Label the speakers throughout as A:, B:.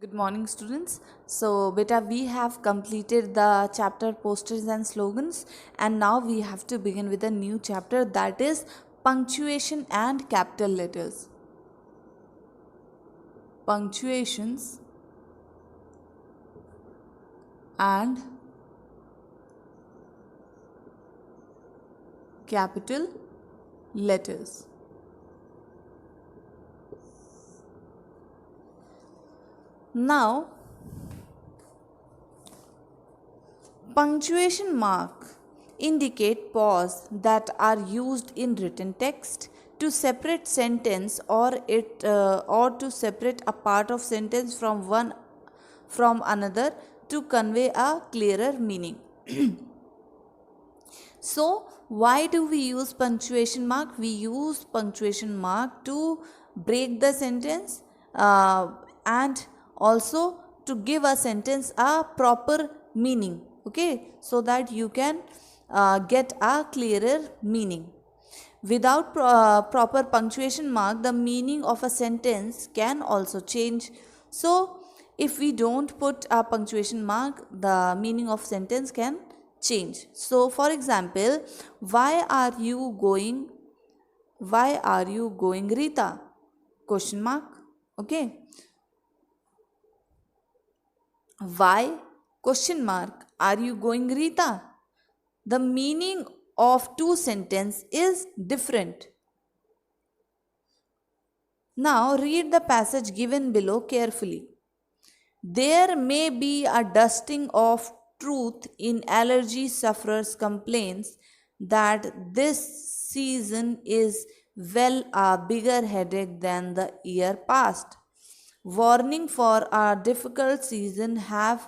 A: Good morning, students. So, beta, we have completed the chapter posters and slogans, and now we have to begin with a new chapter, that is punctuation and capital letters. Punctuations and capital letters. Now, punctuation mark indicate pause that are used in written text to separate sentence or to separate a part of sentence from another to convey a clearer meaning. So, why do we use punctuation mark? We use punctuation mark to break the sentence and also to give a sentence a proper meaning. Okay, so that you can get a clearer meaning. Without proper punctuation mark, the meaning of a sentence can also change. So, if we don't put a punctuation mark, the meaning of sentence can change. So, for example, why are you going? Why are you going, Rita? Question mark. Okay. Why? Question mark. Are you going, Rita? The meaning of two sentences is different. Now read the passage given below carefully. There may be a dusting of truth in allergy sufferers' complaints that this season is well a bigger headache than the year past. Warning for a difficult season have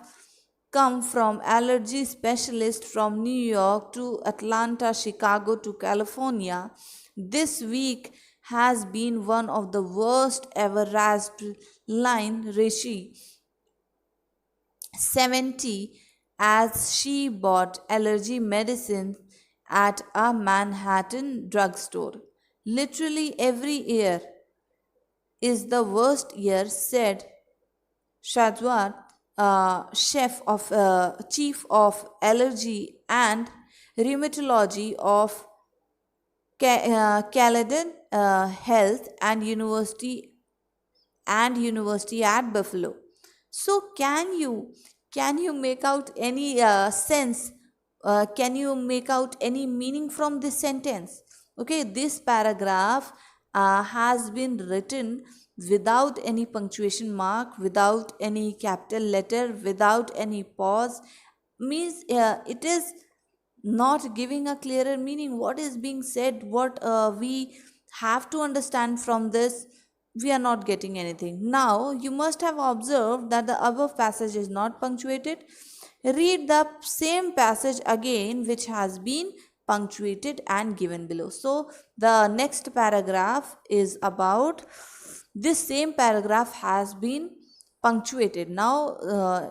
A: come from allergy specialists from New York to Atlanta, Chicago to California. This week has been one of the worst ever, rasped line Rishi 70 as she bought allergy medicine at a Manhattan drugstore. Literally every year is the worst year, said Shadwat, chief of allergy and rheumatology of Caledon Health and University at Buffalo. So, can you make out any sense? Can you make out any meaning from this sentence? Okay, this paragraph has been written without any punctuation mark, without any capital letter, without any pause. Means it is not giving a clearer meaning. What is being said? What we have to understand from this? We are not getting anything. Now, you must have observed that the above passage is not punctuated. Read the same passage again, which has been punctuated and given below. So, the next paragraph is about this same paragraph has been punctuated. Now,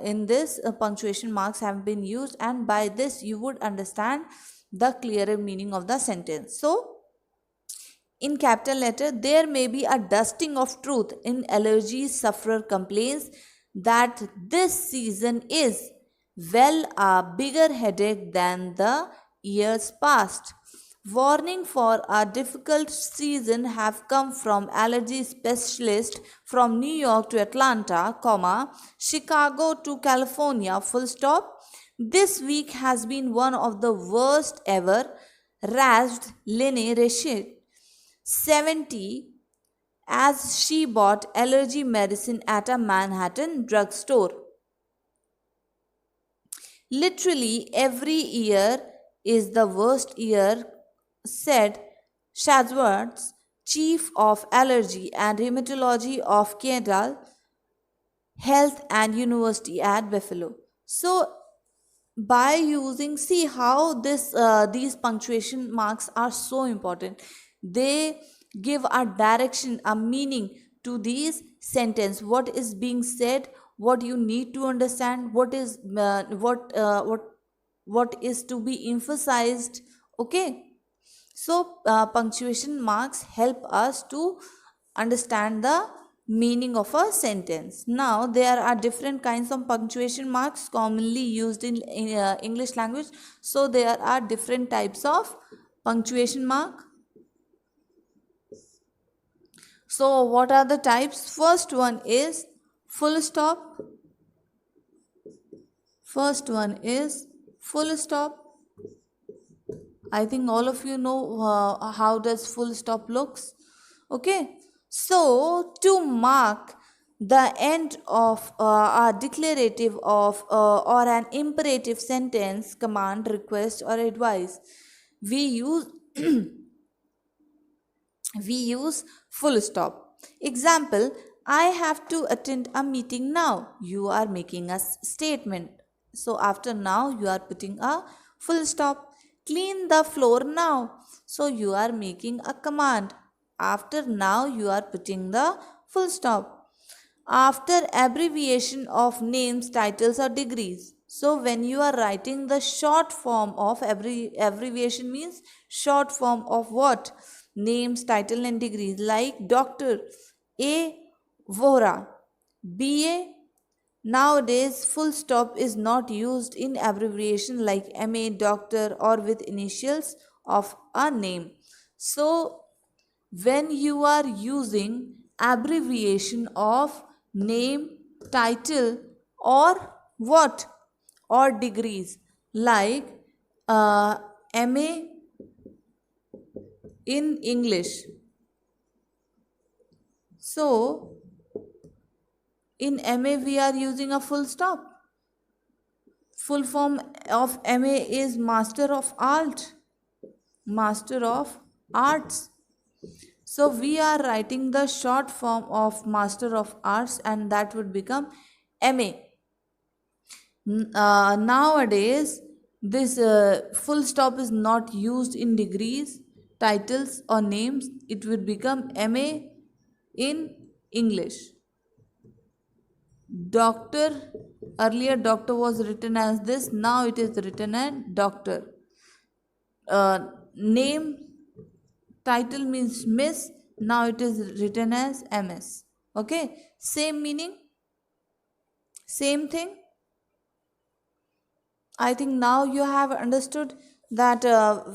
A: in this, punctuation marks have been used, and by this, you would understand the clearer meaning of the sentence. So, in capital letter, there may be a dusting of truth in allergy sufferer complaints that this season is well a bigger headache than the years past. Warning for a difficult season have come from allergy specialists from New York to Atlanta, Chicago to California, full stop. This week has been one of the worst ever, rasped Lene Rashid 70 as she bought allergy medicine at a Manhattan drugstore. Literally every year is the worst year, said Shazwart's chief of allergy and rheumatology of Kendall Health and University at Buffalo. So, by using, see how these punctuation marks are so important. They give a direction, a meaning to these sentence. What is being said? What you need to understand? What is to be emphasized? Okay. So, punctuation marks help us to understand the meaning of a sentence. Now there are different kinds of punctuation marks commonly used in English language. So there are different types of punctuation mark. So what are the types? First one is full stop. First one is full stop. I think all of you know how does full stop looks. Okay. So to mark the end of a declarative of or an imperative sentence, command, request or advice, we use we use full stop. Example, I have to attend a meeting now. You are making a statement. So after now you are putting a full stop. Clean the floor now. So you are making a command. After now you are putting the full stop. After abbreviation of names, titles or degrees. So when you are writing the short form of abbreviation means short form of what? Names, title and degrees, like Dr. A. Vora, BA. Nowadays full stop is not used in abbreviation like MA, doctor or with initials of a name. So when you are using abbreviation of name, title or what, or degrees, like MA in English. So in MA we are using a full stop. Full form of MA is Master of Art, Master of Arts. So we are writing the short form of Master of Arts and that would become MA. Nowadays this full stop is not used in degrees, titles or names. It would become MA in English. Doctor, earlier doctor was written as this, now it is written as doctor. Name, title means Miss, now it is written as MS. Okay, same meaning, same thing. I think now you have understood that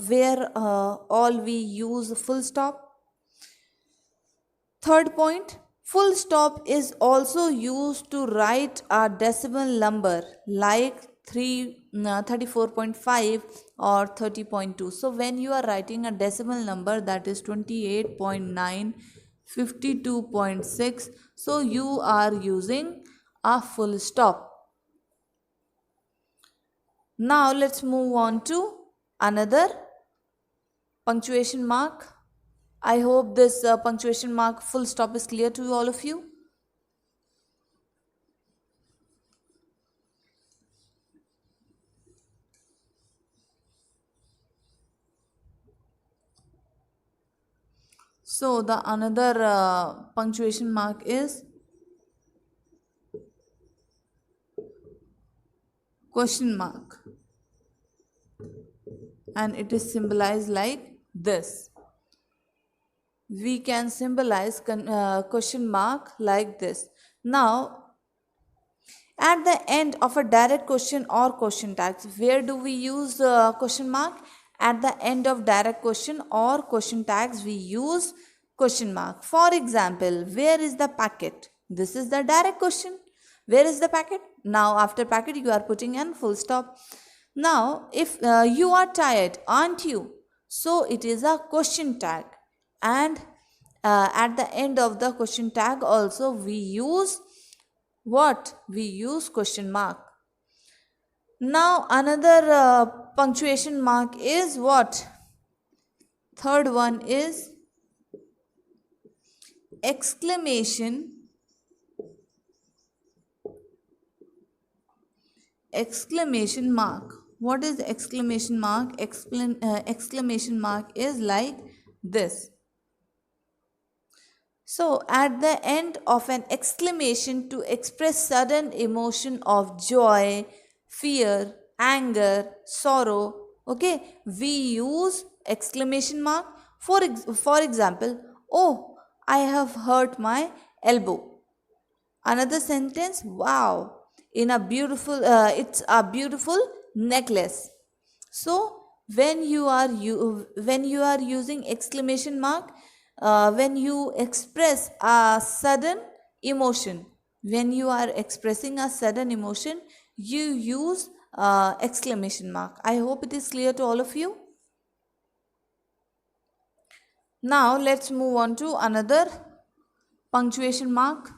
A: where all we use full stop. Third point, full stop is also used to write a decimal number like 34.5 or 30.2. So when you are writing a decimal number, that is 28.9, 52.6, so you are using a full stop. Now let's move on to another punctuation mark. I hope this punctuation mark full stop is clear to all of you. So the another punctuation mark is question mark, and it is symbolized like this. We can symbolize question mark like this. Now at the end of a direct question or question tags, where do we use question mark? At the end of direct question or question tags, we use question mark. For example, where is the packet? This is the direct question. Where is the packet? Now after packet you are putting in full stop. Now if you are tired, aren't you? So it is a question tag, and at the end of the question tag also we use what? We use question mark. Now another punctuation mark is what? Third one is exclamation mark. What is exclamation mark? Exclamation mark is like this. So at the end of an exclamation to express sudden emotion of joy, fear, anger, sorrow, okay, we use exclamation mark. For example, oh, I have hurt my elbow. Another sentence, wow, in a beautiful it's a beautiful necklace. So when you are using exclamation mark, when you express a sudden emotion, when you are expressing a sudden emotion, you use exclamation mark. I hope it is clear to all of you. Now let's move on to another punctuation mark.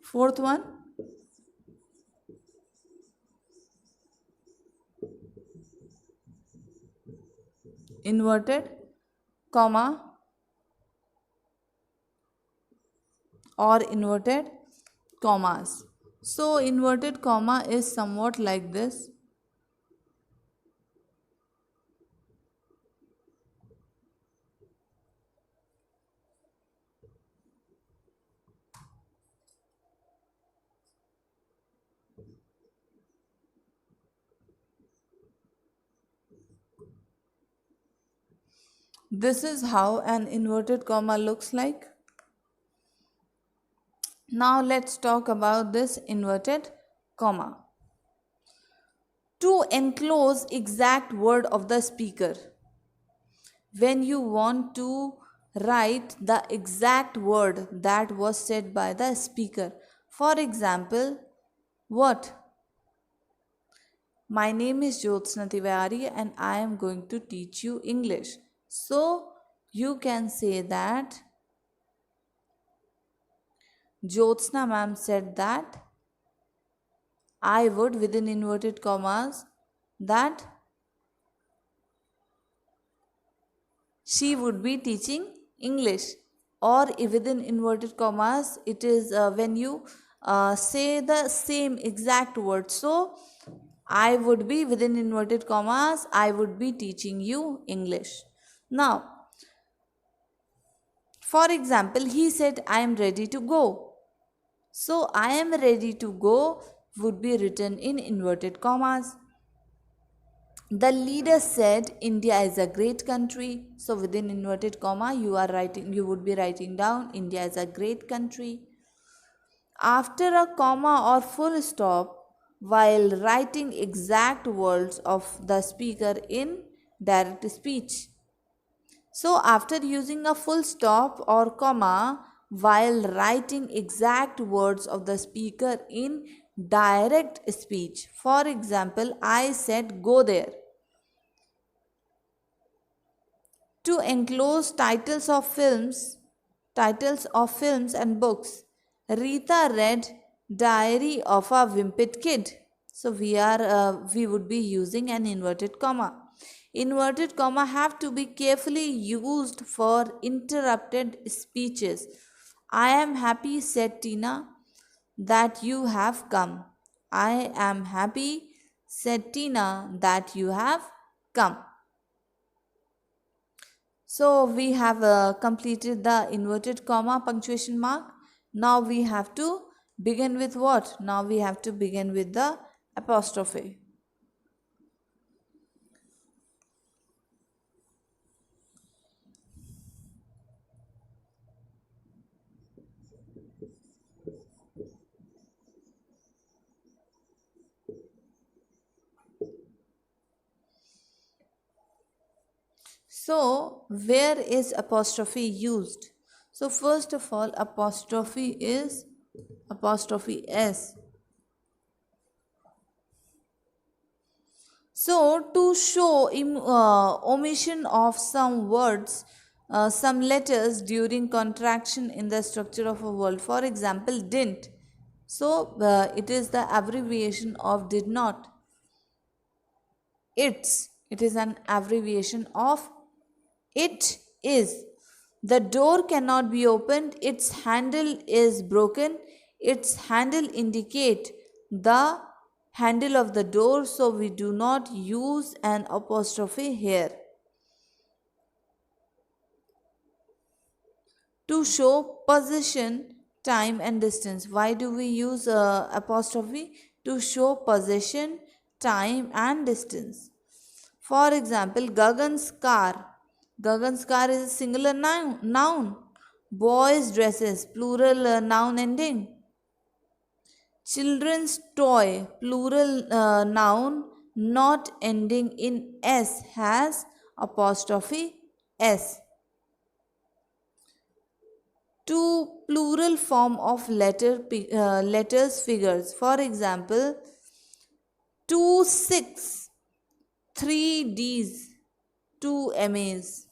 A: Fourth one, inverted comma or inverted commas. So inverted comma is somewhat like this. This is how an inverted comma looks like. Now let's talk about this inverted comma. To enclose exact word of the speaker. When you want to write the exact word that was said by the speaker. For example, what? My name is JYOTSANA TEWARI and I am going to teach you English. So you can say that JYOTSANA ma'am said that I would, within inverted commas, that she would be teaching English. Or within inverted commas, it is when you say the same exact word. So I would be, within inverted commas, I would be teaching you English. Now, for example, he said, I am ready to go. So I am ready to go would be written in inverted commas. The leader said India is a great country. So within inverted comma you would be writing down India is a great country. After a comma or full stop, while writing exact words of the speaker in direct speech. So after using a full stop or comma while writing exact words of the speaker in direct speech. For example, I said go there. To enclose titles of films and books. Rita read Diary of a Wimpy Kid. So we would be using an inverted comma. Inverted comma have to be carefully used for interrupted speeches. I am happy, said Tina, that you have come. I am happy, said Tina, that you have come. So we have completed the inverted comma punctuation mark. Now we have to begin with what? Now we have to begin with the apostrophe. So where is apostrophe used? So first of all, apostrophe is apostrophe S. So to show omission of some words, some letters during contraction in the structure of a word. For example, didn't. So it is the abbreviation of did not. It is an abbreviation of it is. The door cannot be opened. Its handle is broken. Its handle indicate the handle of the door. So we do not use an apostrophe here. To show position, time and distance. Why do we use apostrophe? To show position, time and distance. For example, Gagan's car. Gagan's car is a singular noun. Boys' dresses, plural noun ending. Children's toy, plural noun not ending in s, has apostrophe s. Two plural form of letters figures. For example, 2 6, 3 D's, 2 MA's.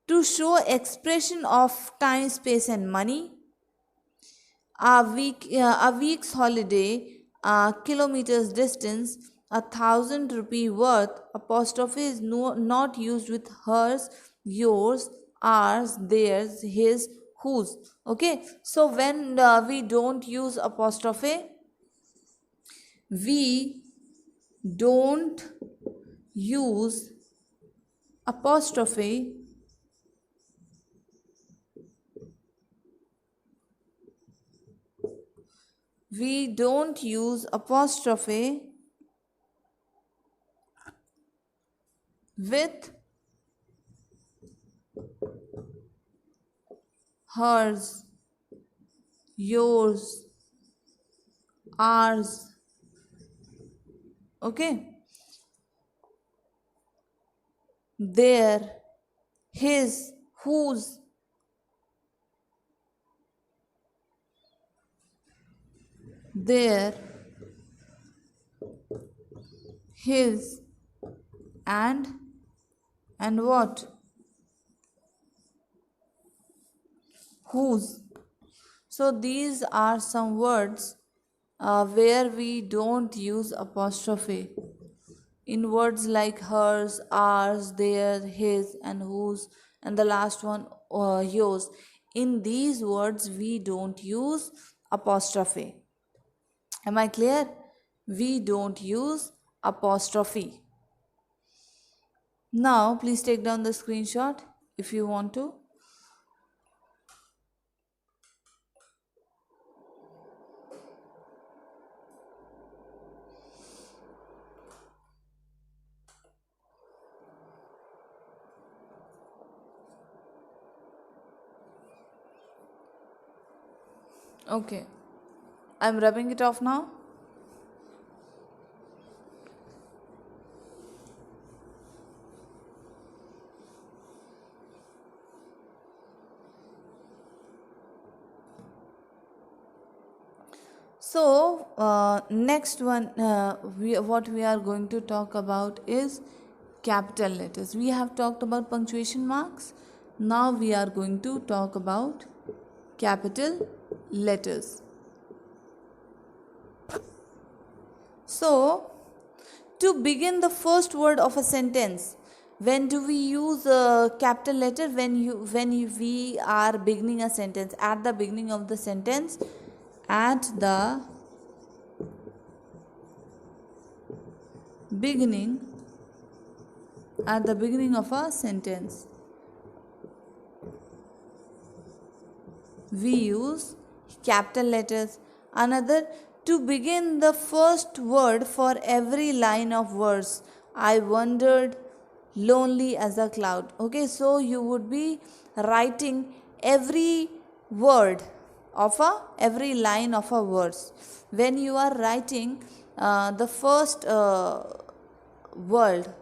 A: To show expression of time, space, and money, a week's holiday, kilometers distance, 1,000 rupee worth. Apostrophe is not used with hers, yours, ours, theirs, his, whose. Okay, so when we don't use apostrophe, we don't use apostrophe we don't use apostrophe with hers, yours, ours. Okay, their, his, whose. Their, his, and what? Whose. So these are some words where we don't use apostrophe. In words like hers, ours, their, his, and whose, and the last one, yours. In these words, we don't use apostrophe. Am I clear? We don't use apostrophe. Now, please take down the screenshot if you want to. Okay, I'm rubbing it off now. So, next one, what we are going to talk about is capital letters. We have talked about punctuation marks. Now we are going to talk about capital letters. So, to begin the first word of a sentence, when do we use a capital letter? We are beginning a sentence. At the beginning of the sentence, at the beginning of a sentence, we use capital letters. Another, to begin the first word for every line of verse. I wandered lonely as a cloud. Okay, so you would be writing every word of every line of a verse. When you are writing the first word,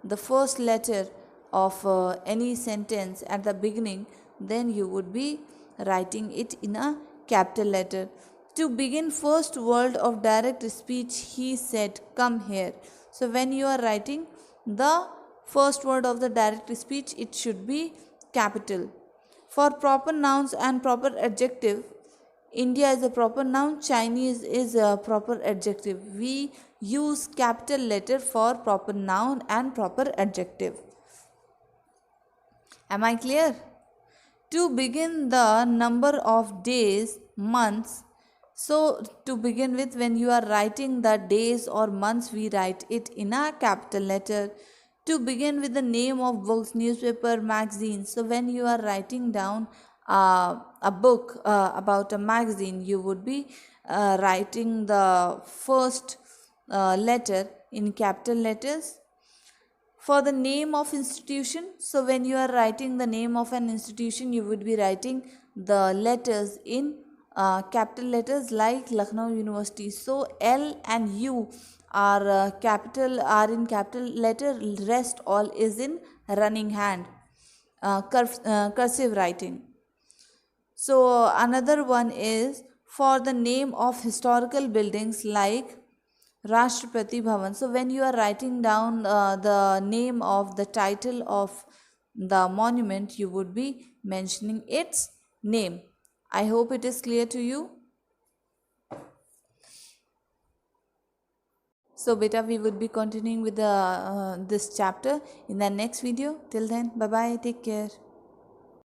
A: the first letter of any sentence at the beginning, then you would be writing it in a capital letter. To begin first word of direct speech, he said, come here. So when you are writing the first word of the direct speech, it should be capital. For proper nouns and proper adjective, India is a proper noun, Chinese is a proper adjective. We use capital letter for proper noun and proper adjective. Am I clear? To begin the number of days, months. So to begin with, when you are writing the days or months, we write it in a capital letter. To begin with the name of books, newspaper, magazine. So when you are writing down a book about a magazine, you would be writing the first letter in capital letters. For the name of institution, so when you are writing the name of an institution, you would be writing the letters in capital letters like Lucknow University. So L and U are in capital letter, rest all is in running hand, cursive writing. So another one is for the name of historical buildings like Rashtrapati Bhavan. So when you are writing down the name of the title of the monument, you would be mentioning its name. I hope it is clear to you. So beta, we would be continuing with the this chapter in the next video. Till then, bye bye, take care.